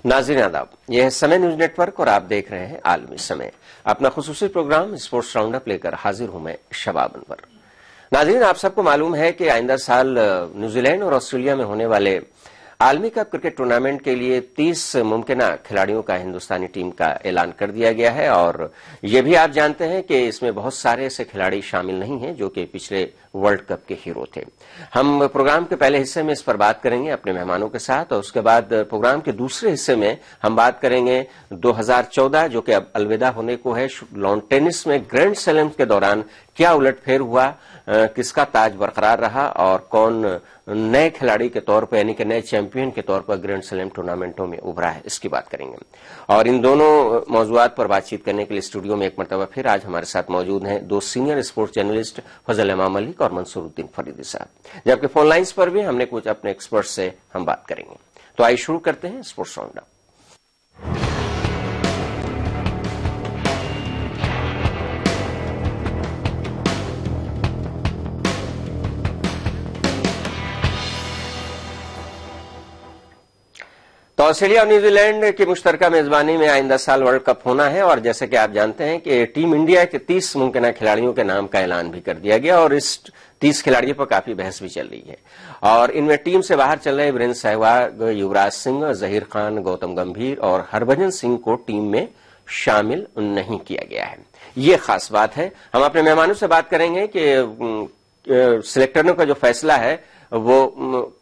नाज़रीन आदाब, यह है समय न्यूज नेटवर्क और आप देख रहे हैं आलमी समय। अपना खुसूसी प्रोग्राम स्पोर्ट्स राउंडअप लेकर हाजिर हूं मैं शबाब अनवर। नाज़रीन, आप सबको मालूम है कि आइंदा साल न्यूजीलैंड और ऑस्ट्रेलिया में होने वाले आलमी कप क्रिकेट टूर्नामेंट के लिए 30 मुमकिना खिलाड़ियों का हिंदुस्तानी टीम का ऐलान कर दिया गया है और ये भी आप जानते हैं कि इसमें बहुत सारे ऐसे खिलाड़ी शामिल नहीं हैं जो कि पिछले वर्ल्ड कप के हीरो थे। हम प्रोग्राम के पहले हिस्से में इस पर बात करेंगे अपने मेहमानों के साथ और उसके बाद प्रोग्राम के दूसरे हिस्से में हम बात करेंगे 2014 जो कि अब अलविदा होने को है, लॉन टेनिस में ग्रैंड स्लैम के दौरान क्या उलटफेर हुआ, किसका ताज बरकरार रहा और कौन नए खिलाड़ी के तौर पर यानी कि नए चैंपियन के तौर पर ग्रैंड स्लैम टूर्नामेंटों में उभरा है, इसकी बात करेंगे। और इन दोनों मौजूआत पर बातचीत करने के लिए स्टूडियो में एक मरतबा फिर आज हमारे साथ मौजूद हैं दो सीनियर स्पोर्ट्स जर्नलिस्ट फजल इमाम मलिक और मंसूरुद्दीन फरीदी साहब, जबकि फोन लाइन्स पर भी हमने कुछ अपने एक्सपर्ट से हम बात करेंगे। तो आइए शुरू करते हैं स्पोर्ट्स राउंडअप। तो ऑस्ट्रेलिया और न्यूजीलैंड की मुश्तरका मेजबानी में आइंदा साल वर्ल्ड कप होना है और जैसे कि आप जानते हैं कि टीम इंडिया के 30 मुमकिन खिलाड़ियों के नाम का ऐलान भी कर दिया गया और इस 30 खिलाड़ियों पर काफी बहस भी चल रही है और इनमें टीम से बाहर चल रहे वीरेंद्र सहवाग, युवराज सिंह, जहीर खान, गौतम गंभीर और हरभजन सिंह को टीम में शामिल नहीं किया गया है। ये खास बात है। हम अपने मेहमानों से बात करेंगे कि सिलेक्टरों का जो फैसला है वो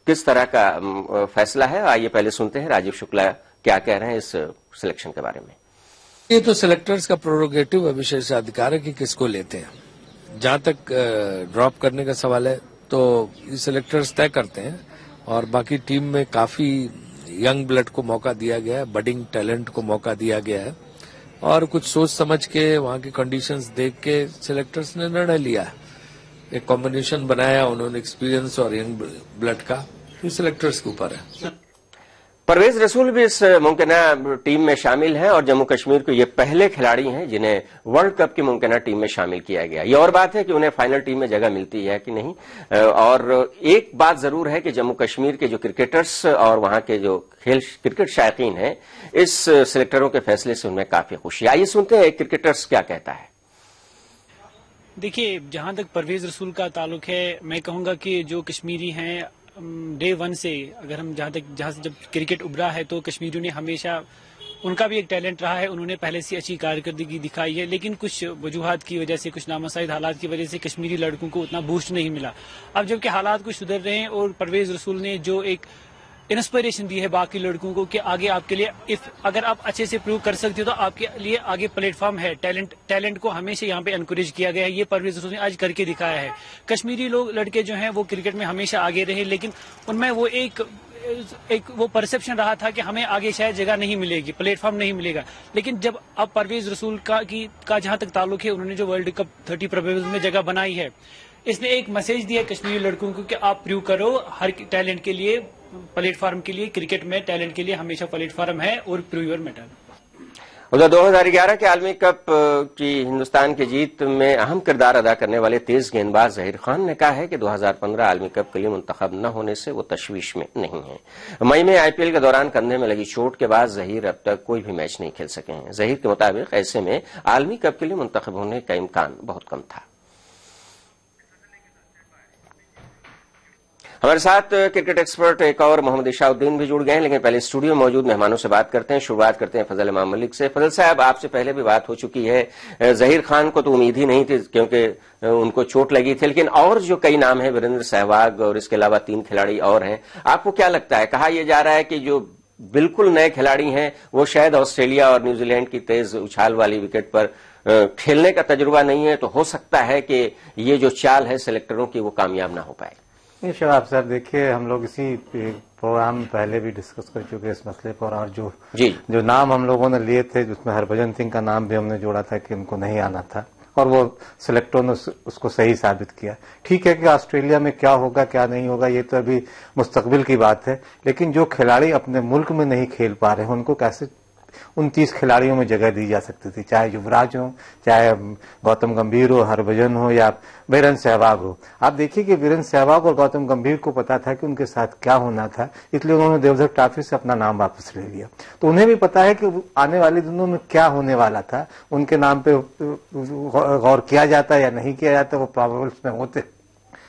किस तरह का फैसला है। आइए पहले सुनते हैं राजीव शुक्ला क्या कह रहे हैं इस सिलेक्शन के बारे में। ये तो सिलेक्टर्स का प्रोरोगेटिव विशेषाधिकार है कि किसको लेते हैं। जहां तक ड्रॉप करने का सवाल है तो सिलेक्टर्स तय करते हैं और बाकी टीम में काफी यंग ब्लड को मौका दिया गया है, बडिंग टैलेंट को मौका दिया गया है और कुछ सोच समझ के वहां की कंडीशंस देख के सिलेक्टर्स ने निर्णय लिया है। एक कॉम्बिनेशन बनाया उन्होंने एक्सपीरियंस और यंग ब्लड का, ये सिलेक्टर्स के ऊपर है। परवेज रसूल भी इस मुमकिना टीम में शामिल हैं और जम्मू कश्मीर के ये पहले खिलाड़ी हैं जिन्हें वर्ल्ड कप की मुमकिना टीम में शामिल किया गया। ये और बात है कि उन्हें फाइनल टीम में जगह मिलती है कि नहीं। और एक बात जरूर है कि जम्मू कश्मीर के जो क्रिकेटर्स और वहां के जो क्रिकेट शायकीन हैं, इस सिलेक्टरों के फैसले से उनमें काफी खुशी। आइए सुनते हैं क्रिकेटर्स क्या कहता है। देखिए, जहां तक परवेज रसूल का ताल्लुक है, मैं कहूंगा कि जो कश्मीरी हैं डे वन से, अगर हम जहां से जब क्रिकेट उभरा है तो कश्मीरियों ने हमेशा, उनका भी एक टैलेंट रहा है, उन्होंने पहले से अच्छी कारकर्दगी दिखाई है, लेकिन कुछ वजूहात की वजह से, कुछ नामुसाइद हालात की वजह से कश्मीरी लड़कों को उतना बूस्ट नहीं मिला। अब जबकि हालात कुछ सुधर रहे हैं और परवेज रसूल ने जो एक इंस्पिरेशन दी है बाकी लड़कों को कि आगे आपके लिए अगर आप अच्छे से प्रूव कर सकते हो तो आपके लिए आगे प्लेटफॉर्म है। टैलेंट को हमेशा यहाँ पे एनकरेज किया गया है, ये परवेज रसूल ने आज करके दिखाया है। कश्मीरी लड़के जो हैं वो क्रिकेट में हमेशा आगे रहे, लेकिन उनमें वो एक वो परसेप्शन रहा था कि हमें आगे शायद जगह नहीं मिलेगी, प्लेटफॉर्म नहीं मिलेगा। लेकिन जब अब परवेज रसूल का जहां तक ताल्लुक है, उन्होंने जो वर्ल्ड कप 30 प्रोबेबल में जगह बनाई है, इसने एक मैसेज दिया कश्मीरी लड़कों को कि आप प्रूव करो, हर टैलेंट के लिए, प्लेटफॉर्म के लिए, क्रिकेट में टैलेंट के लिए हमेशा प्लेटफॉर्म है और प्रूव योर मैटर। उधर 2011 के आलमी कप की हिंदुस्तान की जीत में अहम किरदार अदा करने वाले तेज गेंदबाज जहीर खान ने कहा है कि 2015 आलमी कप के लिए मुंतखब न होने से वो तशवीश में नहीं है। मई में आईपीएल के दौरान कंधे में लगी चोट के बाद जहीर अब तक कोई भी मैच नहीं खेल सके हैं। जहीर के मुताबिक ऐसे में आलमी कप के लिए मुंतखब होने का इम्कान बहुत कम था। हमारे साथ क्रिकेट एक्सपर्ट एक और मोहम्मद इशाउद्दीन भी जुड़ गए हैं, लेकिन पहले स्टूडियो में मौजूद मेहमानों से बात करते हैं। शुरुआत करते हैं फजल इमाम मलिक से। फजल साहब, आपसे पहले भी बात हो चुकी है, जहीर खान को तो उम्मीद ही नहीं थी क्योंकि उनको चोट लगी थी, लेकिन और जो कई नाम है, वीरेंद्र सहवाग और इसके अलावा 3 खिलाड़ी और हैं, आपको क्या लगता है? कहा यह जा रहा है कि जो बिल्कुल नए खिलाड़ी हैं वो शायद ऑस्ट्रेलिया और न्यूजीलैंड की तेज उछाल वाली विकेट पर खेलने का तजुर्बा नहीं है, तो हो सकता है कि ये जो चाल है सिलेक्टरों की वो कामयाब ना हो पाए। शबाब साहब, देखिए, हम लोग इसी प्रोग्राम में पहले भी डिस्कस कर चुके हैं इस मसले पर और जो नाम हम लोगों ने लिए थे, जिसमें हरभजन सिंह का नाम भी हमने जोड़ा था कि उनको नहीं आना था और वो सिलेक्टरों ने उसको सही साबित किया। ठीक है कि ऑस्ट्रेलिया में क्या होगा क्या नहीं होगा ये तो अभी मुस्तकबिल की बात है, लेकिन जो खिलाड़ी अपने मुल्क में नहीं खेल पा रहे हैं उनको कैसे 29 खिलाड़ियों में जगह दी जा सकती थी, चाहे युवराज हो, चाहे गौतम गंभीर हो, हरभजन हो या वीरेंद्र सहवाग हो। आप देखिए कि वीरेंद्र सहवाग और गौतम गंभीर को पता था कि उनके साथ क्या होना था, इसलिए उन्होंने देवधर ट्रॉफी से अपना नाम वापस ले लिया। तो उन्हें भी पता है कि आने वाले दिनों में क्या होने वाला था, उनके नाम पे गौर किया जाता या नहीं किया जाता, वो प्रोबेबल्स में होते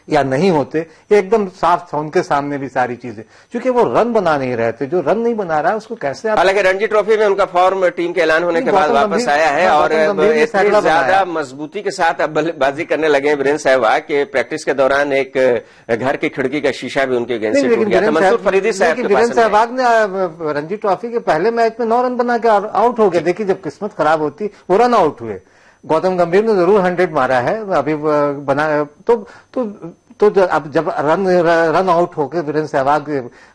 या नहीं होते, ये एकदम साफ था उनके सामने भी सारी चीजें, क्योंकि वो रन बना नहीं रहे थे। जो रन नहीं बना रहा है उसको कैसे आप... हालांकि रणजी ट्रॉफी में उनका फॉर्म टीम के ऐलान होने के बाद वापस आया है और इतनी ज्यादा मजबूती के साथ अब बल्लेबाजी करने लगे वीरेंद्र सहवाग के प्रैक्टिस के दौरान एक घर की खिड़की का शीशा भी उनके गेंद से टूट गया था। मंसूर फरीदी साहब के वीरेंद्र सहवाग ने रणजी ट्रॉफी के पहले मैच में 9 रन बना के आउट हो गए। देखिए जब किस्मत खराब होती वो रन आउट हुए। गौतम गंभीर ने जरूर 100 मारा है अभी बना तो अब जब रन आउट होकर वीरेंद्र सहवाग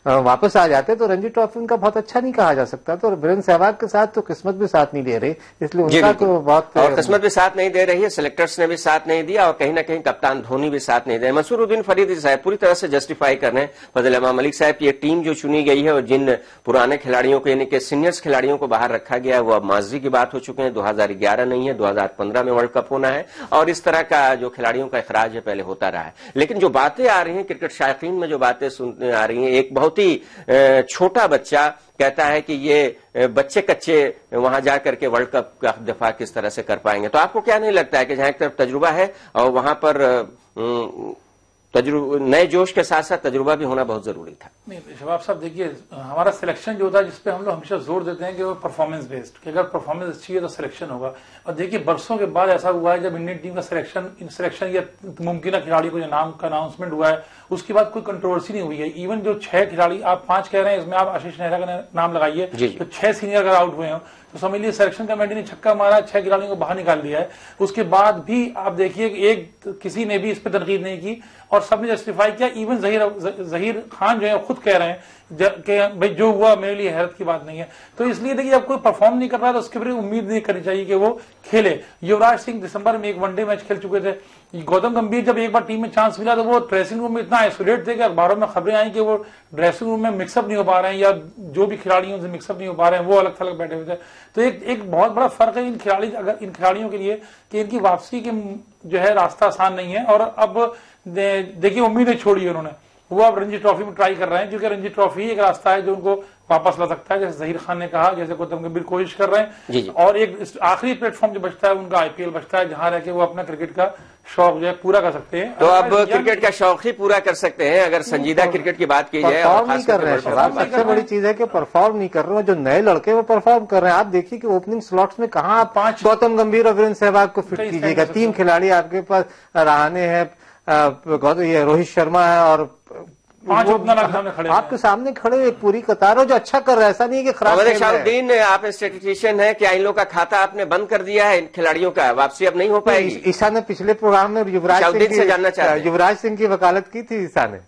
वापस आ जाते तो रणजी ट्रॉफी उनका बहुत अच्छा नहीं कहा जा सकता। तो वीरेंद्र सहवाग के साथ तो किस्मत भी साथ नहीं दे रही, इसलिए उनका तो बहुत और किस्मत भी साथ नहीं दे रही है, सिलेक्टर्स ने भी साथ नहीं दिया और कहीं ना कहीं कप्तान धोनी भी साथ नहीं दे। मंसूरुद्दीन फरीदी साहब पूरी तरह से जस्टिफाई कर रहे हैं फजल इमाम मलिक साहब की ये टीम जो चुनी गई है और जिन पुराने खिलाड़ियों को यानी कि सीनियर्स खिलाड़ियों को बाहर रखा गया है वो अब माजी की बात हो चुके हैं। 2011 नहीं है, 2015 में वर्ल्ड कप होना है और इस तरह का जो खिलाड़ियों का इखराज है पहले होता रहा है। लेकिन जो बातें आ रही हैं क्रिकेट शायकीन में, जो बातें सुनने आ रही हैं, एक बहुत ही छोटा बच्चा कहता है कि ये बच्चे कच्चे वहां जाकर के वर्ल्ड कप का दफा किस तरह से कर पाएंगे। तो आपको क्या नहीं लगता है कि जहां एक तरफ तजुर्बा है और वहां पर नए जोश के साथ साथ तजुर्बा भी होना बहुत जरूरी था? नहीं शबाब साहब, देखिए हमारा सिलेक्शन जो होता है जिसपे हम लोग हमेशा जोर देते हैं कि वो परफॉर्मेंस बेस्ड, कि अगर परफॉर्मेंस अच्छी है तो सिलेक्शन होगा। और देखिए बरसों के बाद ऐसा हुआ है जब इंडियन टीम का सिलेक्शन या मुमकिन खिलाड़ी को जो नाम का अनाउंसमेंट हुआ है उसके बाद कोई कंट्रोवर्सी नहीं हुई है। इवन जो 6 खिलाड़ी, आप 5 कह रहे हैं, इसमें आप आशीष नेहरा का नाम लगाइए तो 6 सीनियर अगर आउट हुए हो तो समझ लीजिए सिलेक्शन कमेटी ने छक्का मारा, 6 खिलाड़ियों को बाहर निकाल दिया है। उसके बाद भी आप देखिए एक किसी ने भी इस पर तनकीद नहीं की और सबने जस्टिफाई किया। इवन जहीर खान जो है खुद कह रहे हैं कि भाई जो हुआ मेरे लिए हैरत की बात नहीं है। तो इसलिए देखिए जब कोई परफॉर्म नहीं कर रहा है तो उसके ऊपर उम्मीद नहीं करनी चाहिए कि वो खेले। युवराज सिंह दिसंबर में एक वनडे मैच खेल चुके थे। गौतम गंभीर जब एक बार टीम में चांस मिला तो वो ड्रेसिंग रूम में इतना आइसोलेट थे कि अखबारों में खबरें आई कि वो ड्रेसिंग रूम में मिक्सअप नहीं हो पा रहे हैं या जो भी खिलाड़ियों से मिक्सअप नहीं हो पा रहे हैं वो अलग थलग बैठे हुए थे। तो एक बहुत बड़ा फर्क है इन खिलाड़ियों के लिए कि इनकी वापसी के जो है रास्ता आसान नहीं है। और अब देखिए उम्मीदें छोड़ी उन्होंने, वो अब रणजी ट्रॉफी में ट्राई कर रहे हैं क्योंकि रणजी ट्रॉफी एक रास्ता है जो उनको वापस ला सकता है। जैसे जहीर खान ने कहा, जैसे गौतम गंभीर कोशिश कर रहे हैं। और एक आखिरी प्लेटफॉर्म जो बचता है उनका आईपीएल बचता है जहां रह के वो अपना क्रिकेट का शौक जो है पूरा कर सकते हैं। तो अब क्रिकेट का शौक ही पूरा कर सकते हैं अगर संजीदा क्रिकेट की बात की जाए। परफॉर्म नहीं कर रहे हैं, सबसे बड़ी चीज है कि परफॉर्म नहीं कर रहे हैं। जो नए लड़के वो परफॉर्म कर रहे हैं। आप देखिए कि ओपनिंग स्लॉट्स में कहाँ आप 5 गौतम गंभीर और वीरेंद्र सहवाग को फिट कीजिएगा। 3 खिलाड़ी आपके पास रहाणे है, ये रोहित शर्मा है और 5 ओपनर आपके सामने खड़े एक पूरी कतार हो जो अच्छा कर रहा है। ऐसा नहीं है कि खराब। शाहरुद्दीन, आप स्टैटिस्टिशियन है, क्या इन लोगों का खाता आपने बंद कर दिया है? इन खिलाड़ियों का वापसी अब नहीं हो पाएगी? ईशा ने पिछले प्रोग्राम में युवराज सिंह की वकालत की थी। ईशा ने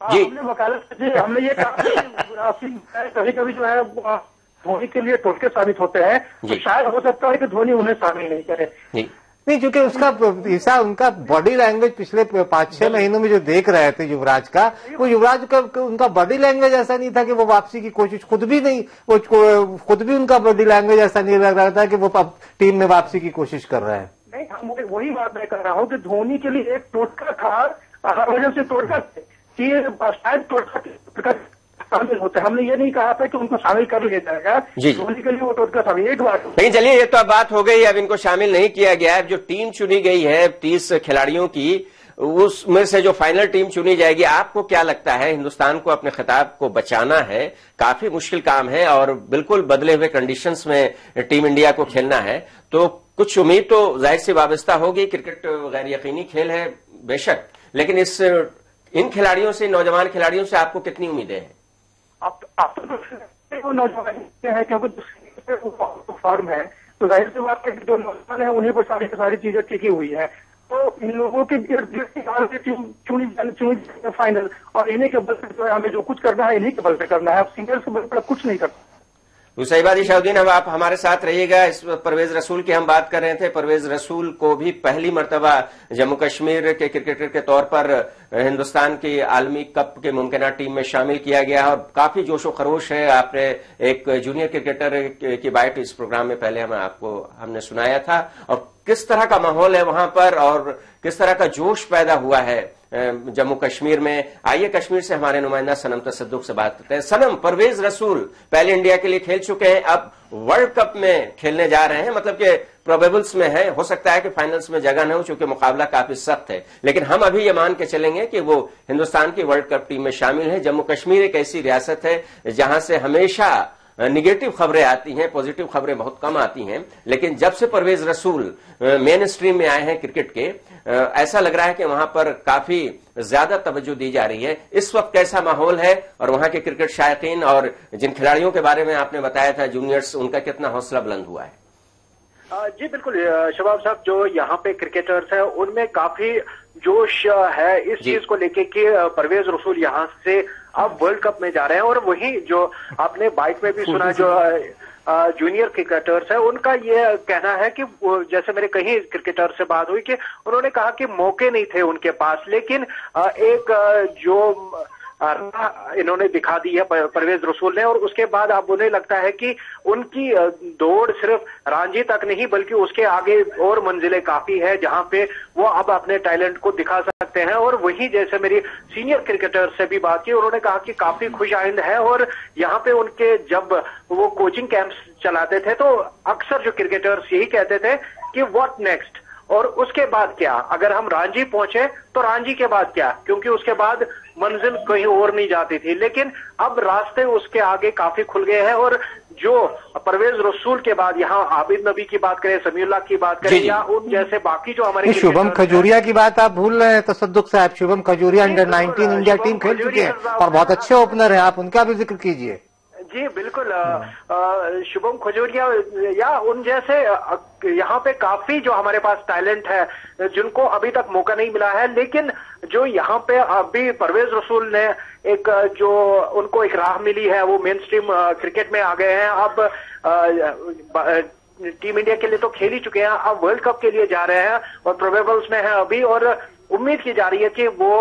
जी हमने वकालत की, हमने ये कहा कभी कभी जो है धोनी के लिए टोटके साबित होते हैं, तो शायद हो सकता है कि धोनी उन्हें शामिल नहीं करे। नहीं, क्योंकि उसका ईसा उनका बॉडी लैंग्वेज पिछले 5-6 महीनों में जो देख रहे थे युवराज का, वो युवराज का उनका बॉडी लैंग्वेज ऐसा नहीं था कि वो वापसी की कोशिश खुद भी उनका बॉडी लैंग्वेज ऐसा नहीं लग रहा था कि वो टीम में वापसी की कोशिश कर रहे हैं। नहीं, हम वही बात मैं कर रहा हूँ कि धोनी के लिए एक टोटका था, हर वजह से टोटका शायद टोटका शामिल होता है। हमने ये नहीं कहा था कि उनको शामिल कर लिया जाएगा। धोनी के लिए वो टोटका शामिल एक बात। लेकिन चलिए ये तो अब बात हो गई, अब इनको शामिल नहीं किया गया है। जो टीम चुनी गई है 30 खिलाड़ियों की, उसमें से जो फाइनल टीम चुनी जाएगी, आपको क्या लगता है? हिंदुस्तान को अपने खिताब को बचाना है, काफी मुश्किल काम है और बिल्कुल बदले हुए कंडीशंस में टीम इंडिया को खेलना है, तो कुछ उम्मीद तो जाहिर सी वाबस्ता होगी। क्रिकेट गैर यकीनी खेल है बेशक, लेकिन इन खिलाड़ियों से, नौजवान खिलाड़ियों से आपको कितनी उम्मीदें हैं? आप तो नौजवान हैं क्योंकि फॉर्म है, तो जाहिर सी बात है कि जो नौजवान है उन्हीं पर सारी चीजें टिकी हुई है। तो इन लोगों के टीम चुनी फाइनल, और इन्हीं के बल पे जो है हमें जो कुछ करना है इन्हीं के बल पे करना है। अब सिंगल्स के बल पर कुछ नहीं करना। तो सही बात है शाहुद्दीन, अब आप हमारे साथ रहिएगा। इस परवेज रसूल की हम बात कर रहे थे। परवेज रसूल को भी पहली मर्तबा जम्मू कश्मीर के क्रिकेटर के तौर पर हिंदुस्तान की आलमी कप के मुमकिना टीम में शामिल किया गया है और काफी जोशो खरोश है। आपने एक जूनियर क्रिकेटर की बाइट इस प्रोग्राम में पहले हमने सुनाया था, और किस तरह का माहौल है वहां पर और किस तरह का जोश पैदा हुआ है जम्मू कश्मीर में। आइए कश्मीर से हमारे नुमाइंदा सनम तसद्दुक से बात करते हैं। सनम, परवेज रसूल पहले इंडिया के लिए खेल चुके हैं, अब वर्ल्ड कप में खेलने जा रहे हैं, मतलब कि प्रोबेबल्स में है, हो सकता है कि फाइनल्स में जगह न हो चूंकि मुकाबला काफी सख्त है, लेकिन हम अभी ये मान के चलेंगे कि वो हिंदुस्तान की वर्ल्ड कप टीम में शामिल है। जम्मू कश्मीर एक ऐसी रियासत है जहां से हमेशा निगेटिव खबरें आती हैं, पॉजिटिव खबरें बहुत कम आती हैं, लेकिन जब से परवेज रसूल मेन स्ट्रीम में आए हैं क्रिकेट के, ऐसा लग रहा है कि वहां पर काफी ज्यादा तवज्जो दी जा रही है। इस वक्त कैसा माहौल है और वहां के क्रिकेट शायकीन और जिन खिलाड़ियों के बारे में आपने बताया था जूनियर्स, उनका कितना हौसला बुलंद हुआ है? जी बिल्कुल शबाब साहब, जो यहाँ पे क्रिकेटर्स हैं उनमें काफी जोश है इस चीज को लेके कि परवेज रसूल यहाँ से अब वर्ल्ड कप में जा रहे हैं। और वही जो आपने बाइट में भी सुना, जो जूनियर क्रिकेटर्स है उनका ये कहना है कि जैसे मेरे कहीं क्रिकेटर से बात हुई कि उन्होंने कहा कि मौके नहीं थे उनके पास, लेकिन एक जो इन्होंने दिखा दी है परवेज रसूल ने, और उसके बाद अब उन्हें लगता है कि उनकी दौड़ सिर्फ रांझी तक नहीं बल्कि उसके आगे और मंजिलें काफी है जहां पे वो अब अपने टैलेंट को दिखा सकते हैं। और वही जैसे मेरी सीनियर क्रिकेटर से भी बात की, उन्होंने कहा कि काफी खुशाइंद है और यहाँ पे उनके जब वो कोचिंग कैंप्स चलाते थे तो अक्सर जो क्रिकेटर्स यही कहते थे कि व्हाट नेक्स्ट, और उसके बाद क्या, अगर हम रांझी पहुंचे तो रांझी के बाद क्या, क्योंकि उसके बाद मंजिल कहीं और नहीं जाती थी। लेकिन अब रास्ते उसके आगे काफी खुल गए हैं और जो परवेज रसूल के बाद यहाँ आबिद नबी की बात करें, समीउल्लाह की बात करें, या उन जैसे बाकी जो हमारे शुभम खजूरिया की बात आप भूल रहे हैं तसद्दुक साहब। Shubham Khajuria under-19 India team खेल चुके हैं और बहुत अच्छे ओपनर हैं, आप उनका भी जिक्र कीजिए। जी बिल्कुल, शुभम खजूरिया या उन जैसे यहाँ पे काफी जो हमारे पास टैलेंट है जिनको अभी तक मौका नहीं मिला है, लेकिन जो यहाँ पे अभी परवेज रसूल ने एक जो उनको एक राह मिली है, वो मेन स्ट्रीम क्रिकेट में आ गए हैं। अब टीम इंडिया के लिए तो खेल ही चुके हैं, अब वर्ल्ड कप के लिए जा रहे हैं और प्रोबेबल्स में है अभी, और उम्मीद की जा रही है कि वो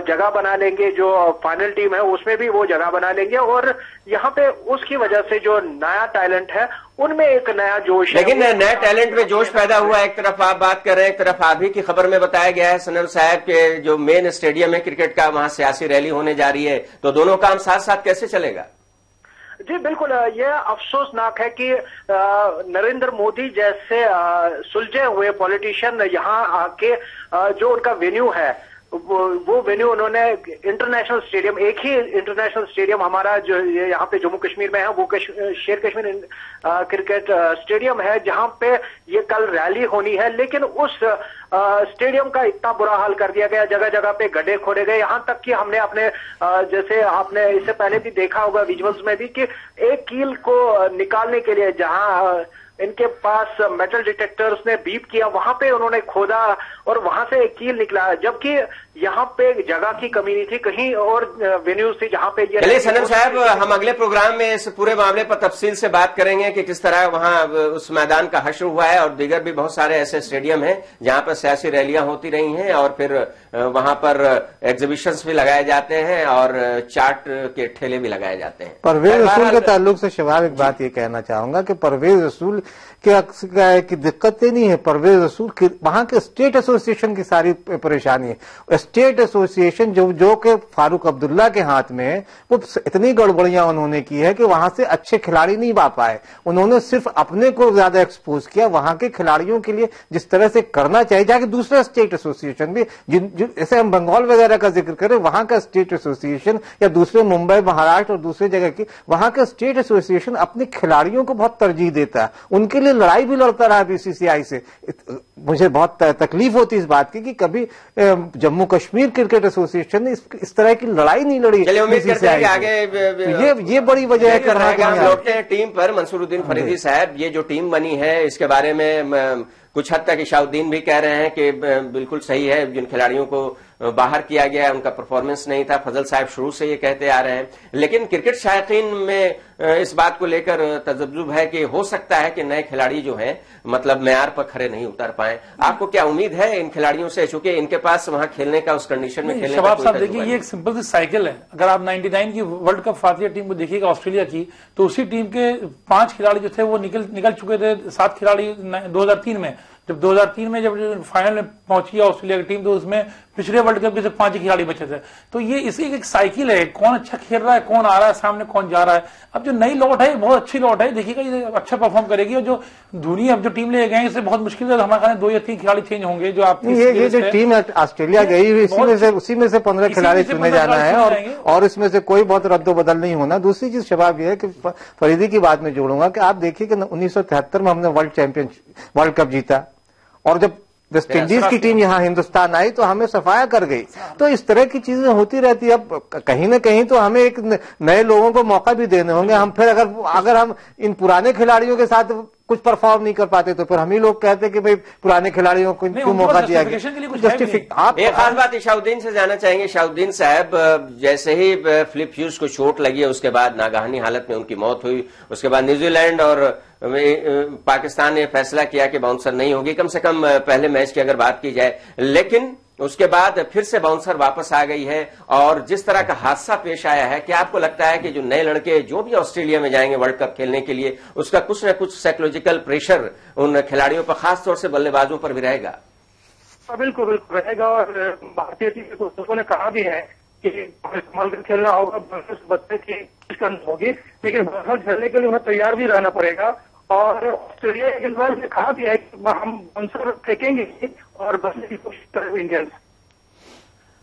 जगह बना लेंगे, जो फाइनल टीम है उसमें भी वो जगह बना लेंगे। और यहाँ पे उसकी वजह से जो नया टैलेंट है उनमें एक नया जोश है। लेकिन नए टैलेंट में जोश पैदा हुआ, एक तरफ आप बात कर रहे हैं, एक तरफ आप ही की खबर में बताया गया है सनम साहब के जो मेन स्टेडियम है क्रिकेट का, वहां सियासी रैली होने जा रही है, तो दोनों काम साथ साथ कैसे चलेगा? जी बिल्कुल, यह अफसोसनाक है कि नरेंद्र मोदी जैसे सुलझे हुए पॉलिटिशियन यहाँ आके जो उनका वेन्यू है वो वेन्यू उन्होंने इंटरनेशनल स्टेडियम, एक ही इंटरनेशनल स्टेडियम हमारा जो यहाँ पे जम्मू कश्मीर में है वो शेर कश्मीर क्रिकेट स्टेडियम है जहाँ पे ये कल रैली होनी है, लेकिन उस स्टेडियम का इतना बुरा हाल कर दिया गया, जगह जगह पे गड्ढे खोदे गए, यहाँ तक कि हमने अपने जैसे आपने इससे पहले भी देखा होगा विजुअल्स में भी कि एक कील को निकालने के लिए जहाँ इनके पास मेटल डिटेक्टर्स ने बीप किया, वहां पे उन्होंने खोदा और वहां से एक कील निकला, जबकि यहाँ पे जगह की कमी नहीं थी, कहीं और वेन्यूज थी जहां पे ये। चलिए सनम साहब, हम अगले प्रोग्राम में इस पूरे मामले पर तफसील से बात करेंगे कि किस तरह वहां उस मैदान का हश्र हुआ है और दीगर भी बहुत सारे ऐसे स्टेडियम हैं जहां पर सियासी रैलियां होती रही हैं और फिर वहां पर एग्जीबिशंस भी लगाए जाते हैं और चाट के ठेले भी लगाए जाते हैं। परवेज रसूल के ताल्लुक से शबाब एक बात ये कहना चाहूंगा कि परवेज रसूल की दिक्कतें नहीं है, परवेज रसूल वहां के स्टेट एसोसिएशन की सारी परेशानी है। स्टेट एसोसिएशन जो कि फारूक अब्दुल्ला के हाथ में है, वो इतनी गड़बड़ियां उन्होंने की है कि वहां से अच्छे खिलाड़ी नहीं आ पाए। उन्होंने सिर्फ अपने को ज्यादा एक्सपोज किया, वहां के खिलाड़ियों के लिए जिस तरह से करना चाहिए, जाके दूसरा स्टेट एसोसिएशन भी, जैसे हम बंगाल वगैरह का जिक्र करें, वहां का स्टेट एसोसिएशन या दूसरे मुंबई महाराष्ट्र और दूसरी जगह की, वहां का स्टेट एसोसिएशन अपने खिलाड़ियों को बहुत तरजीह देता है, उनके लिए लड़ाई भी लड़ता रहा बीसीसीआई से। मुझे बहुत तकलीफ होती इस बात की कि कभी जम्मू कश्मीर क्रिकेट एसोसिएशन ने इस तरह की लड़ाई नहीं लड़ी। चलिए उम्मीद करते हैं कि आगे ये बड़ी वजह है करना। हम लौटते हैं टीम पर। मंसूरुद्दीन फरीदी साहब, ये जो टीम बनी है इसके बारे में कुछ हद तक शाहुद्दीन भी कह रहे हैं कि बिल्कुल सही है, जिन खिलाड़ियों को बाहर किया गया, उनका परफॉर्मेंस नहीं था। फजल साहब शुरू से ये कहते आ रहे हैं, लेकिन क्रिकेट शायकीन में इस बात को लेकर तजब्जुब है कि हो सकता है कि नए खिलाड़ी जो हैं मतलब मेयार पर खड़े नहीं उतर पाए। आपको क्या उम्मीद है इन खिलाड़ियों से, चूंकि इनके पास वहां खेलने का, उस कंडीशन में खेलने का शबाब साहब देखिए, ये एक सिंपल सी साइकिल है। अगर आप 99 की वर्ल्ड कप फातिहा टीम को देखिएगा ऑस्ट्रेलिया की, तो उसी टीम के 5 खिलाड़ी जो थे वो निकल चुके थे, 7 खिलाड़ी 2003 में। जब 2003 में जब फाइनल में पहुंची ऑस्ट्रेलिया की टीम, तो उसमें पिछले वर्ल्ड कप के सिर्फ 5 ही खिलाड़ी बचे थे। तो ये इसी एक साइकिल है, कौन अच्छा खेल रहा है, कौन आ रहा है सामने, कौन जा रहा है। अब जो नई लौट है बहुत अच्छी लौट है, देखिएगा ये अच्छा परफॉर्म करेगी। और जो धोनी अब जो टीम ले गए इससे बहुत मुश्किल से हमारे ख्याल 2 या 3 खिलाड़ी चेंज होंगे। जो आप ये जो टीम ऑस्ट्रेलिया गई हुई उसी में से 15 खिलाड़ी चुने जाना है, और इसमें से कोई बहुत रद्दोबदल नहीं होना। दूसरी चीज शबाब ये है कि फरीदी की बात में जोड़ूंगा कि आप देखिए कि 1973 में हमने वर्ल्ड कप जीता, और जब वेस्ट इंडीज की टीम यहाँ हिंदुस्तान आई तो हमें सफाया कर गई। तो इस तरह की चीजें होती रहती है। अब कहीं ना कहीं तो हमें एक नए लोगों को मौका भी देने होंगे। हम फिर अगर हम इन पुराने खिलाड़ियों के साथ कुछ परफॉर्म नहीं कर पाते तो फिर हम ही लोग कहते कि भाई पुराने खिलाड़ियों को क्यों मौका दिया गया। आप एक खास बात शाहुद्दीन से जानना चाहेंगे। शाहुद्दीन साहब, जैसे ही फिलिप ह्यूज को चोट लगी है, उसके बाद नागहानी हालत में उनकी मौत हुई, उसके बाद न्यूजीलैंड और पाकिस्तान ने फैसला किया कि बाउंसर नहीं होगी, कम से कम पहले मैच की अगर बात की जाए। लेकिन उसके बाद फिर से बाउंसर वापस आ गई है, और जिस तरह का हादसा पेश आया है, क्या आपको लगता है कि जो नए लड़के जो भी ऑस्ट्रेलिया में जाएंगे वर्ल्ड कप खेलने के लिए, उसका कुछ न कुछ साइकोलॉजिकल प्रेशर उन खिलाड़ियों पर, खासतौर से बल्लेबाजों पर भी रहेगा? बिल्कुल बिल्कुल रहेगा। और भारतीय टीम के कोचों ने कहा भी है कि संभाल कर खेलना होगा, बच्चे की कोशिश करनी होगी, लेकिन बाहर खेलने के लिए उन्हें तैयार भी रहना पड़ेगा। और ऑस्ट्रेलिया के गेंदबाज ने कहा भी है कि हम बाउंसर फेंकेंगे और बचने की कोशिश करेंगे इंडियंस।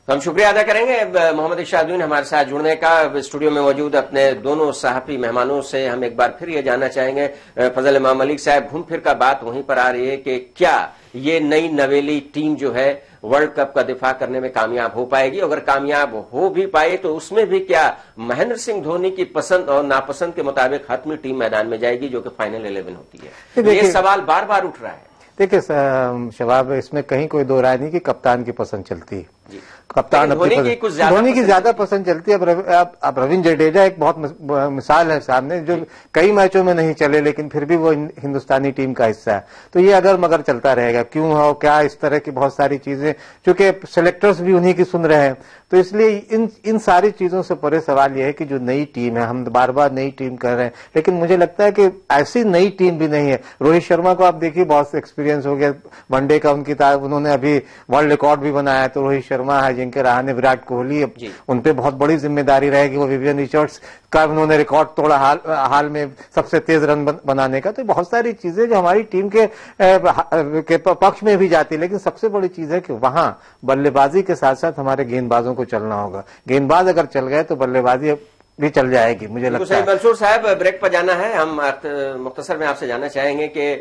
हम शुक्रिया अदा करेंगे मोहम्मद इशादुद्दीन हमारे साथ जुड़ने का। स्टूडियो में मौजूद अपने दोनों सहाफी मेहमानों से हम एक बार फिर ये जानना चाहेंगे, फजल इमाम मलिक साहब, घूम फिर का बात वहीं पर आ रही है कि क्या ये नई नवेली टीम जो है वर्ल्ड कप का दिफा करने में कामयाब हो पाएगी? अगर कामयाब हो भी पाए तो उसमें भी क्या महेंद्र सिंह धोनी की पसंद और नापसंद के मुताबिक हतमी टीम मैदान में जाएगी, जो कि फाइनल 11 होती है? ये सवाल बार बार उठ रहा है। देखिए शबाब, इसमें कहीं कोई दो राय नहीं कि कप्तान की पसंद चलती है। कप्तान धोनी की ज्यादा पसंद चलती है। अब रविंद्र जडेजा एक बहुत मिसाल है सामने, जो कई मैचों में नहीं चले लेकिन फिर भी वो हिंदुस्तानी टीम का हिस्सा है। तो ये अगर मगर चलता रहेगा, क्यों हो क्या, इस तरह की बहुत सारी चीजें, चूंकि सिलेक्टर्स भी उन्हीं की सुन रहे हैं, तो इसलिए इन सारी चीजों से परे सवाल यह है कि जो नई टीम है, हम बार बार नई टीम कर रहे हैं, लेकिन मुझे लगता है कि ऐसी नई टीम भी नहीं है। रोहित शर्मा को आप देखिए, बहुत एक्सपीरियंस हो गया वनडे का उन्होंने अभी वर्ल्ड रिकॉर्ड भी बनाया। तो रोहित शर्मा है, अजिंक्य रहाणे, विराट कोहली, उन पे बहुत बड़ी जिम्मेदारी रहेगी। वो विवियन रिचर्ड्स का उन्होंने रिकॉर्ड तोड़ा हाल में सबसे तेज रन बनाने का। तो बहुत सारी चीजें जो हमारी टीम के पक्ष में भी जाती है, लेकिन सबसे बड़ी चीज है कि वहां बल्लेबाजी के साथ साथ हमारे गेंदबाजों को चलना होगा। गेंदबाज अगर चल गए तो बल्लेबाजी भी चल जाएगी, मुझे लगता है। मंसूर साहब, ब्रेक पर जाना है। हम मुख्तसर में आपसे जानना चाहेंगे कि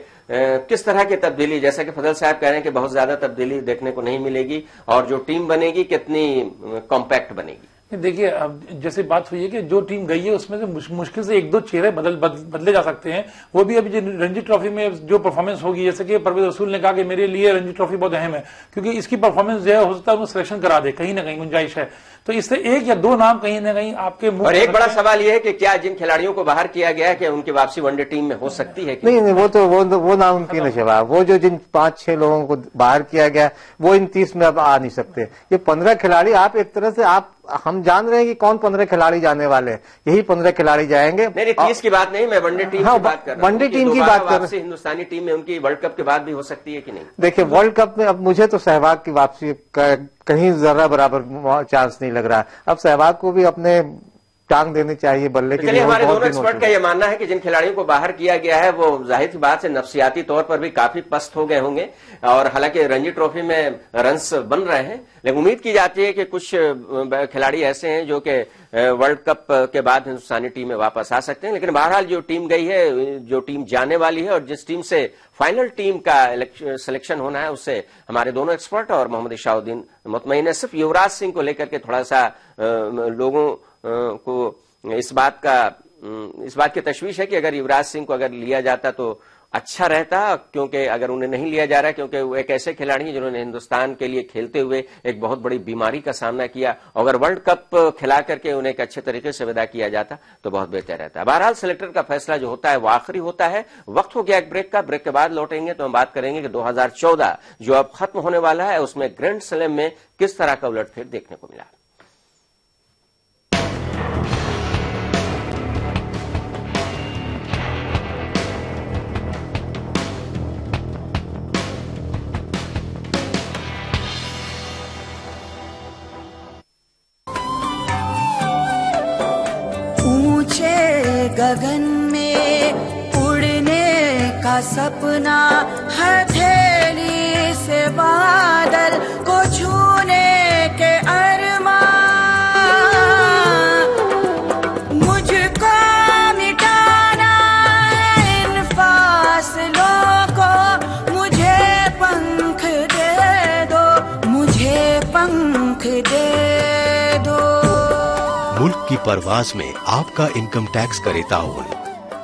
किस तरह की तब्दीली, जैसा कि फजल साहब कह रहे हैं कि बहुत ज्यादा तब्दीली देखने को नहीं मिलेगी, और जो टीम बनेगी कितनी कॉम्पैक्ट बनेगी? देखिए, अब जैसे बात हुई है कि जो टीम गई है उसमें से मुश्किल से 1-2 चेहरे बदले जा सकते हैं। वो भी अभी रणजी ट्रॉफी में जो परफॉर्मेंस होगी, जैसे कि परवेज रसूल ने कहा कि मेरे लिए रणजी ट्रॉफी बहुत अहम है, क्योंकि इसकी परफॉर्मेंस जो है हो सकता है उन्हें सिलेक्शन करा दे, कहीं ना कहीं गुंजाइश है। तो इससे 1 या 2 नाम कहीं ना कहीं आपके मुंह। और एक बड़ा सवाल यह है कि क्या जिन खिलाड़ियों को बाहर किया गया है कि उनकी वापसी वनडे टीम में हो सकती है? नहीं, वो नामुमकिन है शबाब। वो जो जिन 5-6 लोगों को बाहर किया गया वो इन 30 में अब आ नहीं सकते। ये 15 खिलाड़ी, आप एक तरह से हम जान रहे हैं कि कौन 15 खिलाड़ी जाने वाले हैं, यही 15 खिलाड़ी जाएंगे। नहीं, 30 की बात नहीं, मैं वनडे टीम की बात कर रहा हूं। वनडे टीम की बात कर रहे हैं। हिंदुस्तानी टीम में उनकी वर्ल्ड कप के बाद भी हो सकती है कि नहीं? देखिए, वर्ल्ड कप में अब मुझे तो सहवाग की वापसी कहीं जरा बराबर चांस नहीं लग रहा। अब सहवाग को भी अपने टांग देनी चाहिए बल्ले के लिए। हमारे दोनों एक्सपर्ट का यह मानना है कि जिन खिलाड़ियों को बाहर किया गया है वो जाहिर सी बात से नफसियाती तौर पर भी काफी पस्त हो गए होंगे, और हालांकि रणजी ट्रॉफी में रन्स बन रहे हैं, लेकिन उम्मीद की जाती है कि कुछ खिलाड़ी ऐसे हैं जो कि वर्ल्ड कप के बाद हिंदुस्तानी टीम में वापस आ सकते हैं। लेकिन बहरहाल जो टीम गई है, जो टीम जाने वाली है, और जिस टीम से फाइनल टीम का सिलेक्शन होना है, उससे हमारे दोनों एक्सपर्ट और मोहम्मद इशाउद्दीन मुतमईन है। सिर्फ युवराज सिंह को लेकर के थोड़ा सा लोगों को इस बात की तशवीश है कि अगर युवराज सिंह को अगर लिया जाता तो अच्छा रहता, क्योंकि अगर उन्हें नहीं लिया जा रहा है, क्योंकि वो एक ऐसे खिलाड़ी हैं जिन्होंने हिंदुस्तान के लिए खेलते हुए एक बहुत बड़ी बीमारी का सामना किया। अगर वर्ल्ड कप खिला करके उन्हें एक अच्छे तरीके से विदा किया जाता तो बहुत बेहतर रहता। बहरहाल सिलेक्टर का फैसला जो होता है वो आखिरी होता है। वक्त हो गया एक ब्रेक का। ब्रेक के बाद लौटेंगे तो हम बात करेंगे कि 2014 जो अब खत्म होने वाला है उसमें ग्रैंड स्लैम में किस तरह का उलटफेर देखने को मिला। गगन में उड़ने का सपना, हथेली से बादल को छूने के अरमान, मुझको मिटाना है इन फासलों को, मुझे पंख दे दो, मुझे पंख दे दो। मुल्क की परवाज में आपका इनकम टैक्स करे ताउन।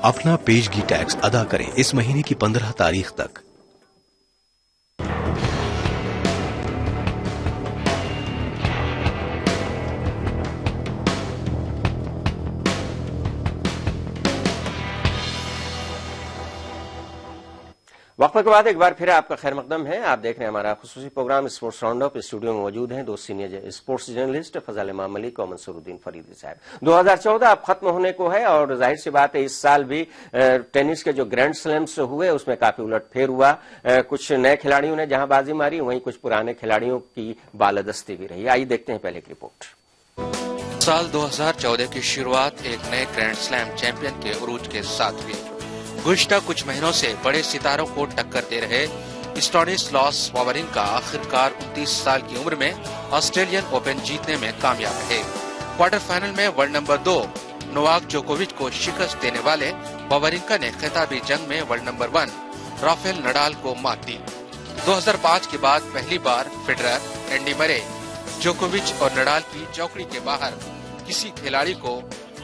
अपना पेशगी टैक्स अदा करें इस महीने की 15 तारीख तक। वक्फे के बाद एक बार फिर आपका खैर मकदम है। आप देख रहे हैं हमारा खुसूसी programme sports round up. Studio में मौजूद हैं दो सीनियर स्पोर्ट्स जर्नलिस्ट फजल इमाम मलिक और मंसूरुद्दीन फरीदी साहब। 2014 अब खत्म होने को है और जाहिर सी बात है इस साल भी टेनिस के जो ग्रैंड स्लैम्स हुए उसमें काफी उलटफेर हुआ। कुछ नए खिलाड़ियों ने जहां बाजी मारी, वहीं कुछ पुराने खिलाड़ियों की बालादस्ती भी रही। आइए देखते हैं पहले की रिपोर्ट। साल 2014 की शुरुआत एक नए ग्रैंड स्लैम चैंपियन के उरूज के साथ हुई। गुज़िश्ता कुछ महीनों से बड़े सितारों को टक्कर दे रहे स्टोनिस्लास वावरिंका आखिरकार 29 साल की उम्र में ऑस्ट्रेलियन ओपन जीतने में कामयाब रहे। क्वार्टर फाइनल में वर्ल्ड नंबर 2 नोवाक जोकोविच को शिकस्त देने वाले वावरिंका ने खिताबी जंग में वर्ल्ड नंबर 1 राफेल नडाल को मात दी। 2005 के बाद पहली बार फेडरर, एंडी मरे, जोकोविच और नडाल की चौकड़ी के बाहर किसी खिलाड़ी को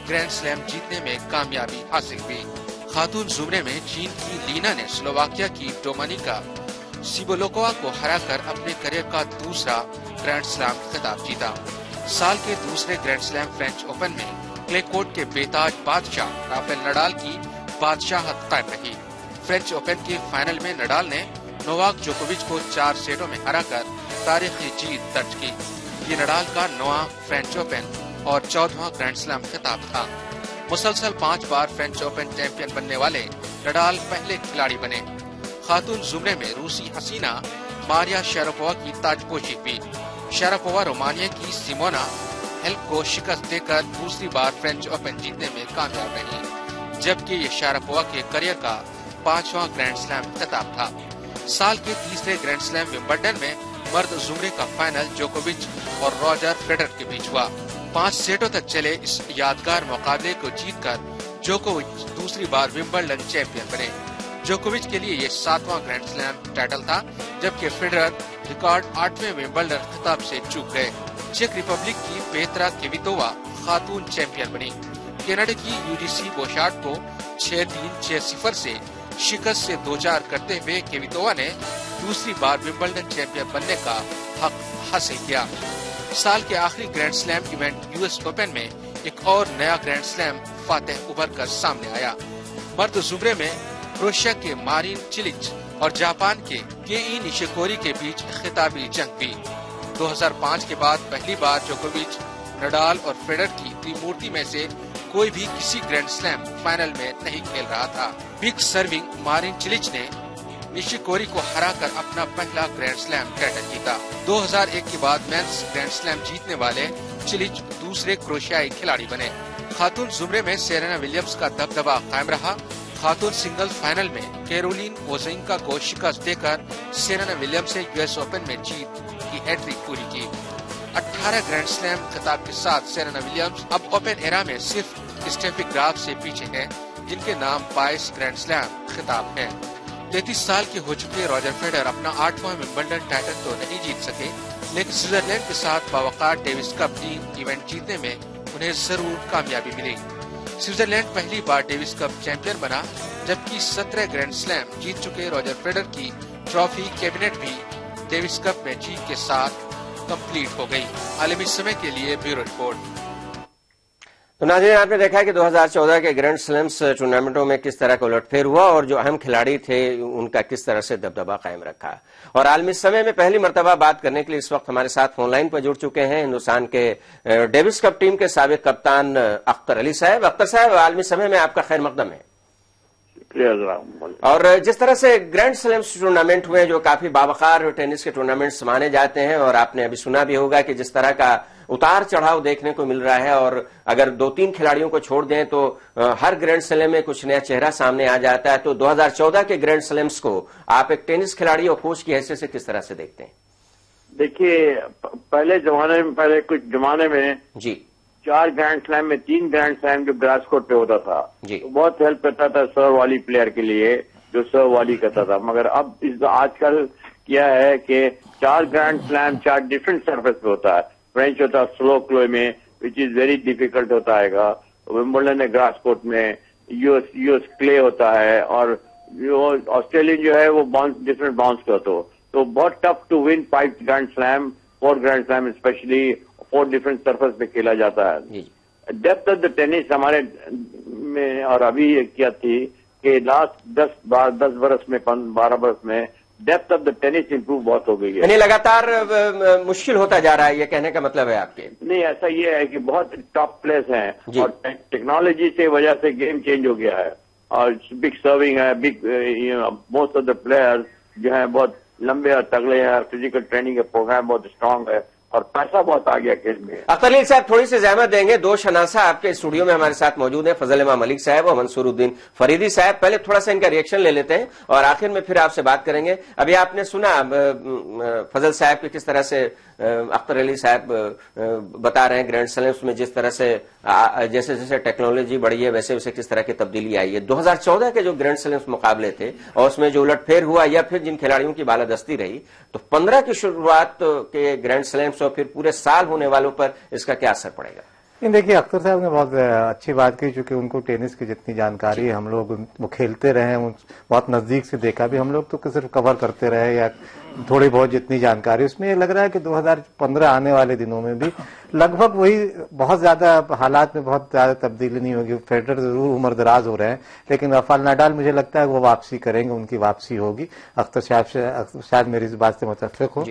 ग्रैंड स्लैम जीतने में कामयाबी हासिल हुई। खातून जुमरे में चीन की लीना ने स्लोवाकिया की डोमिनिका सिबोलोकोवा को हराकर अपने करियर का दूसरा ग्रैंड स्लैम खिताब जीता। साल के दूसरे ग्रैंड स्लैम फ्रेंच ओपन में क्ले कोर्ट के बेताज बादशाह राफेल नडाल की बादशाहत कायम रही। फ्रेंच ओपन के फाइनल में नडाल ने नोवाक जोकोविच को 4 सेटों में हराकर तारीखी जीत दर्ज की। ये नडाल का 9वां फ्रेंच ओपन और 14वां ग्रैंड स्लैम खिताब था। मुसलसल 5 बार फ्रेंच ओपन चैंपियन बनने वाले नडाल पहले खिलाड़ी बने। खातून जुमरे में रूसी हसीना मारिया शारापोवा की ताजपोशी हुई। शारापोवा रोमानिया की सिमोना हेल्प को शिकस्त देकर दूसरी बार फ्रेंच ओपन जीतने में कामयाब रही, जबकि ये शारापोवा के करियर का 5वां ग्रैंड स्लैम खिताब था। साल के तीसरे ग्रैंड स्लैम विंबलडन में मर्द जुमरे का फाइनल जोकोविच और रॉजर फेडरर के बीच हुआ। 5 सेटों तक चले इस यादगार मुकाबले को जीतकर जोकोविच दूसरी बार विंबलडन चैंपियन बने। जोकोविच के लिए ये 7वां ग्रैंड स्लैम टाइटल था, जबकि फेडरर रिकॉर्ड 8वें विंबलडन खिताब से चूक गए। चेक रिपब्लिक की पेत्रा केवितोवा खातून चैंपियन बनी। कनाडा की यूजीसी बोशार्ट को 6-3, 6-0 से शिकस्त से 2-4 करते हुए केवितोवा ने दूसरी बार विंबलडन चैंपियन बनने का हक हासिल किया। साल के आखिरी grand slam event US open में एक और नया ग्रैंड स्लैम फातेह उभर कर सामने आया। मर्द जुमरे में क्रोएशिया के मारिन चिलिच और जापान के केई निशिकोरी के बीच खिताबी जंग हुई। 2005 के बाद पहली बार जोकोविच, नडाल और फेडरर की त्रिमूर्ति में से कोई भी किसी ग्रैंड स्लैम फाइनल में नहीं खेल रहा था। बिग सर्विंग मारिन चिलिच ने निशिकोरी को हराकर अपना पहला ग्रैंड स्लैम टाइटल जीता। 2001 के बाद मेंस ग्रैंड स्लैम जीतने वाले चिलिच दूसरे क्रोएशियाई खिलाड़ी बने। खातून जुमरे में सेरेना विलियम्स का दबदबा कायम रहा। खातून सिंगल फाइनल में कैरोलिन वोज़िंका को शिकस्त देकर सेरेना विलियम्स ने यूएस ओपन में जीत की हैट्रिक पूरी की। 18 ग्रैंड स्लैम खिताब के साथ सेरेना विलियम्स अब ओपन एरा में सिर्फ स्टेफी ग्राफ से पीछे हैं, जिनके नाम 22 ग्रैंड स्लैम खिताब है। 33 साल के हो चुके रॉजर फेडरर अपना 8वां विंबलडन टाइटल तो नहीं जीत सके, लेकिन स्विट्जरलैंड के साथ बावकात डेविस कप टीम इवेंट जीतने में उन्हें जरूर कामयाबी मिली। स्विट्जरलैंड पहली बार डेविस कप चैंपियन बना। जबकि 17 ग्रैंड स्लैम जीत चुके रॉजर फेडरर की ट्रॉफी कैबिनेट भी डेविस कप में जीत के साथ कंप्लीट हो गई। आलमी समय के लिए ब्यूरो रिपोर्ट। तो नाज़रीन, आपने देखा कि 2014 के ग्रैंड स्लैम्स टूर्नामेंटों में किस तरह का उलटफेर हुआ और जो अहम खिलाड़ी थे उनका किस तरह से दबदबा कायम रखा। और आलमी समय में पहली मर्तबा बात करने के लिए इस वक्त हमारे साथ फोनलाइन पर जुड़ चुके हैं हिंदुस्तान के डेविस कप टीम के साबिक कप्तान अख्तर अली साहब। अख्तर साहब, आलमी समय में आपका खैर मकदम है। और जिस तरह से ग्रैंड स्लैम्स टूर्नामेंट हुए जो काफी बावकार टेनिस के टूर्नामेंट्स माने जाते हैं, और आपने अभी सुना भी होगा कि जिस तरह का उतार चढ़ाव देखने को मिल रहा है, और अगर 2-3 खिलाड़ियों को छोड़ दें तो हर ग्रैंड स्लैम में कुछ नया चेहरा सामने आ जाता है। तो 2014 के ग्रैंड स्लैम्स को आप एक टेनिस खिलाड़ी और कोच की हैसियत से किस तरह से देखते हैं? देखिए, पहले कुछ जमाने में जी 4 ग्रैंड स्लैम में 3 ग्रैंड स्लैम जो ग्रास कोर्ट पे होता था, तो बहुत हेल्प करता था सर्व वाली प्लेयर के लिए जो सर्व वाली करता था। मगर अब आजकल क्या है कि 4 ग्रैंड स्लैम 4 डिफरेंट सर्फेस पे होता है। फ्रेंच होता है स्लो क्ले में, विच इज वेरी डिफिकल्ट होता है। विंबलडन है ग्रास कोर्ट में, यूएस क्ले होता है, और ऑस्ट्रेलियन जो है वो डिफरेंट बाउंस करते हो। तो बहुत tough to win 5 grand slam, 4 grand slam specially 4 different surface पे खेला जाता है। डेप्थ ऑफ द टेनिस हमारे में और अभी क्या थी कि लास्ट 10 बरस में 12 बरस में depth of the tennis improve बहुत हो गई है। यानी लगातार मुश्किल होता जा रहा है, ये कहने का मतलब है आपके? नहीं, ऐसा ये है कि बहुत टॉप प्लेयर्स हैं और टेक्नोलॉजी से वजह से गेम चेंज हो गया है, और बिग सर्विंग है, big most of the players जो है बहुत लंबे और तगड़े हैं, फिजिकल ट्रेनिंग का प्रोग्राम बहुत स्ट्रांग है, और पैसा बहुत आ गया खेल में। अख्तर अली साहब, थोड़ी सी जहमत देंगे। 2 शनासा आपके स्टूडियो में हमारे साथ मौजूद हैं, फजल इमाम मलिक साहब और मंसूरुद्दीन फरीदी साहब। पहले थोड़ा सा इनका रिएक्शन ले लेते हैं और आखिर में फिर आपसे बात करेंगे। अभी आपने सुना फजल साहब की किस तरह से अख्तर अली साहब बता रहे हैं ग्रैंड स्लैम्स में जिस तरह से जैसे जैसे टेक्नोलॉजी बढ़ी है वैसे वैसे किस तरह की तब्दीली आई है। 2014 के जो ग्रैंड स्लैम्स मुकाबले थे और उसमें जो उलटफेर हुआ या फिर जिन खिलाड़ियों की बालादस्ती रही, तो 15 की शुरुआत के ग्रैंड स्लैम्स और फिर पूरे साल होने वालों पर इसका क्या असर पड़ेगा? देखिए, अख्तर साहब ने बहुत अच्छी बात की, चूंकि उनको टेनिस की जितनी जानकारी है, हम लोग वो खेलते रहे हैं, बहुत नजदीक से देखा भी, हम लोग तो सिर्फ कवर करते रहे या थोड़ी बहुत जितनी जानकारी, उसमें ये लग रहा है कि 2015 आने वाले दिनों में भी लगभग वही बहुत ज्यादा हालात में बहुत ज्यादा तब्दीली नहीं होगी। फेडरर जरूर उम्र दराज हो रहे हैं, लेकिन राफेल नडाल मुझे लगता है वो वापसी करेंगे, उनकी वापसी होगी। अख्तर साहब से शायद मेरी इस बात से मुतफिक हो।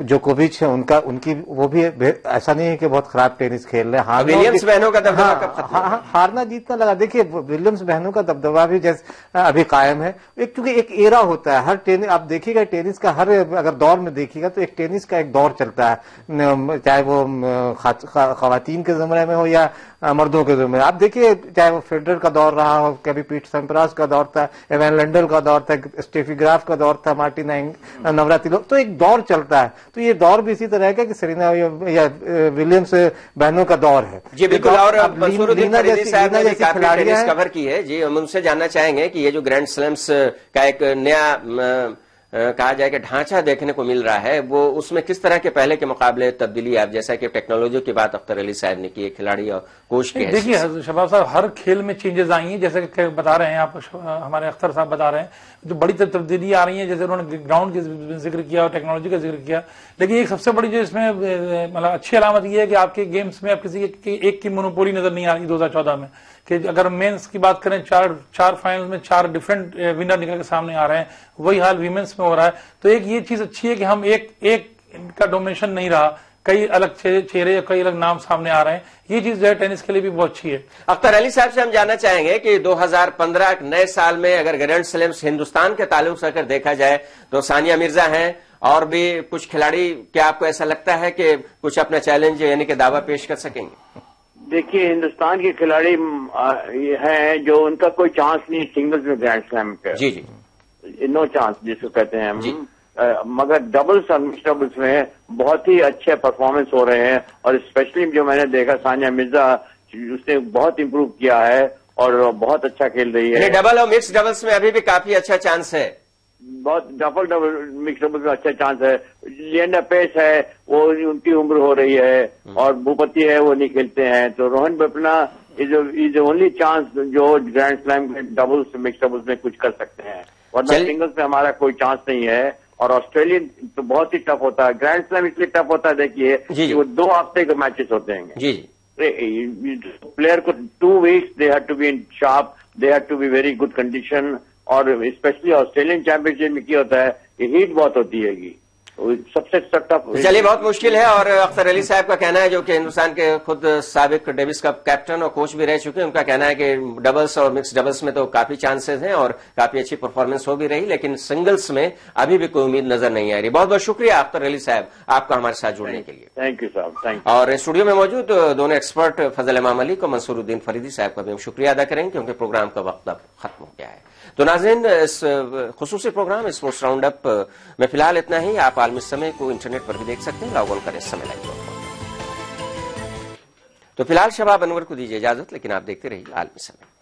जोकोविच है उनकी वो भी ऐसा नहीं है कि बहुत खराब टेनिस खेल रहे हैं। विलियम्स बहनों का दबदबा कब खत्म होगा? हारना जीतना लगा। देखिए, विलियम्स बहनों का दबदबा भी जैसे अभी कायम है। क्योंकि एक एरा होता है हर टेनिस, आप देखिएगा टेनिस का हर अगर दौर में देखिएगा तो एक टेनिस का एक दौर चलता है, चाहे वो खवातीन के ज़माने में हो या मर्दों के ज़माने में। आप देखिए, चाहे वो फेडरर का दौर रहा हो, कभी पीट सैम्प्रास का दौर था, एवन लंडल का दौर था, स्टेफी ग्राफ का दौर था, मार्टिना नवरात्रि, तो एक दौर चलता है। तो ये दौर भी इसी तरह का कि सेरेना या विलियम्स बहनों का दौर है। जी बिल्कुल। और मंसूरुद्दीन फरीदी साहब ने काफी टेनिस कवर की है जी, हम उनसे जानना चाहेंगे कि ये जो ग्रैंड स्लैम्स का एक नया कहा जाए कि ढांचा देखने को मिल रहा है, वो उसमें किस तरह के पहले के मुकाबले तब्दीली, आप जैसा कि टेक्नोलॉजी की बात अख्तर अली साहब ने की, खिलाड़ी और कोच के। देखिए शबाब साहब, हर खेल में चेंजेस आई हैं, जैसे कि बता रहे हैं आप, हमारे अख्तर साहब बता रहे हैं, जो बड़ी तब्दीली आ रही है, जैसे उन्होंने ग्राउंड का जिक्र किया और टेक्नोलॉजी का जिक्र किया। लेकिन एक सबसे बड़ी जो इसमें मतलब अच्छी अलामत यह है कि आपके गेम्स में आप किसी एक की मोनोपोली नजर नहीं आ रही 2014 में। कि अगर मेंस की बात करें, चार फाइनल में 4 डिफरेंट विनर निकल के सामने आ रहे हैं, वही हाल वीमेंस में हो रहा है। तो एक ये चीज अच्छी है कि हम एक का डोमिनेशन नहीं रहा, कई अलग चेहरे या कई अलग नाम सामने आ रहे हैं। ये चीज जो है टेनिस के लिए भी बहुत अच्छी है। अख्तर अली साहब से हम जानना चाहेंगे कि 2015 नए साल में अगर ग्रैंड स्लैम्स हिंदुस्तान के ताल्लुक से अगर देखा जाए तो सानिया मिर्जा हैं और भी कुछ खिलाड़ी, क्या आपको ऐसा लगता है कि कुछ अपना चैलेंज यानी कि दावा पेश कर सकेंगे? देखिए, हिंदुस्तान के खिलाड़ी हैं जो उनका कोई चांस नहीं सिंगल्स में ग्रैंड स्लैम पे। जी जी, नो चांस जिसको कहते हैं हम। मगर डबल्स और मिक्स डबल्स में बहुत ही अच्छे परफॉर्मेंस हो रहे हैं, और स्पेशली जो मैंने देखा सानिया मिर्जा, उसने बहुत इंप्रूव किया है और बहुत अच्छा खेल रही है। डबल और मिक्स डबल्स में अभी भी काफी अच्छा चांस है। बहुत डबल मिक्स डबल में अच्छा चांस है। लिएंडर पेस है, वो उनकी उम्र हो रही है, और भूपति है वो नहीं खेलते हैं। तो Rohan Bopanna is only chance जो ग्रैंड स्लैम के डबल्स मिक्स डबल्स में कुछ कर सकते हैं, वरना सिंगल्स में हमारा कोई चांस नहीं है। और ऑस्ट्रेलियन तो बहुत ही टफ होता है। ग्रैंड स्लैम इसलिए टफ होता है, देखिए कि वो 2 हफ्ते के मैचेस होते हैं। जी प्लेयर को 2 weeks they have to be in sharp, they have to be very good condition. और स्पेशली ऑस्ट्रेलियन चैंपियनशिप में क्या होता है कि हीट बहुत होती है, सबसे टफ। चलिए, बहुत मुश्किल है। और अख्तर अली साहब का कहना है, जो कि हिंदुस्तान के खुद साबिक डेविस कप कैप्टन और कोच भी रह चुके हैं, उनका कहना है कि डबल्स और मिक्स डबल्स में तो काफी चांसेस हैं और काफी अच्छी परफॉर्मेंस हो भी रही, लेकिन सिंगल्स में अभी भी कोई उम्मीद नजर नहीं आ रही। बहुत बहुत शुक्रिया अख्तर अली साहब आपका हमारे साथ जुड़ने के लिए। थैंक यू साहब, थैंक यू। और स्टूडियो में मौजूद दोनों एक्सपर्ट फजल इमाम अली को मंसूरुद्दीन फरीदी साहब का भी हम शुक्रिया अदा करेंगे, क्योंकि प्रोग्राम का वक्त अब खत्म हो गया है। तो नाज़रीन, इस खुसूसी प्रोग्राम स्पोर्ट्स राउंड अप में फिलहाल इतना ही। आप आलमी समय को इंटरनेट पर भी देख सकते हैं, लॉग ऑन करें समय लाइव। तो फिलहाल शबाब अनवर को दीजिए इजाजत, लेकिन आप देखते रहिए आलमी समय।